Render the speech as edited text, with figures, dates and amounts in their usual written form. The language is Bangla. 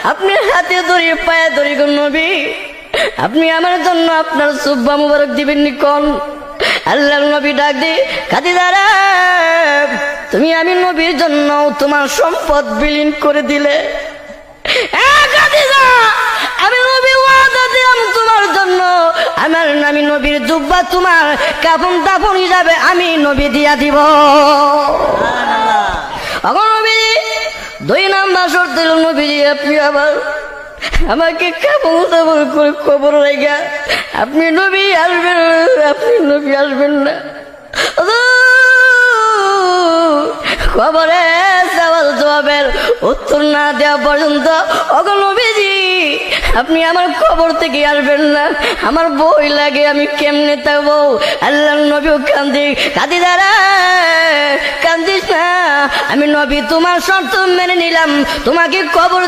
আপনি হাতে ধরি পায়ে ধরি গো নবী, আপনি আমার জন্য আপনার সুব্বা মুবারক দিবেন নি কোন? আল্লাহর নবী ডাক দি খাদিজা রে, তুমি আমি নবীর জন্য তোমার সম্পদ বিলীন করে দিলে। খাদিজা, আমি নবী ওয়াদা দিলাম তোমার জন্য আমি নবীর জুব্বা তোমার কাফন দাফন হিসাবে আমি নবী দিয়া দিব। নবী 2 নাম্বার শর্ত দিল, নবীজি আপনি আবার আমাকে কাফন দাফন করে কবর রেখা আপনি নবী আসবেন না। খবরে সওয়াল জবাবের উত্তর না দেওয়া পর্যন্ত নবীজি আপনি আমার কবর থেকে আসবেন না, আমার বই লাগে, আমি কেমনে থাকবো? আল্লাহর নবীও খাদিজা রে কান্দিস না, আমি নবী তোমার শর্ত মেনে নিলাম, তোমাকে কবর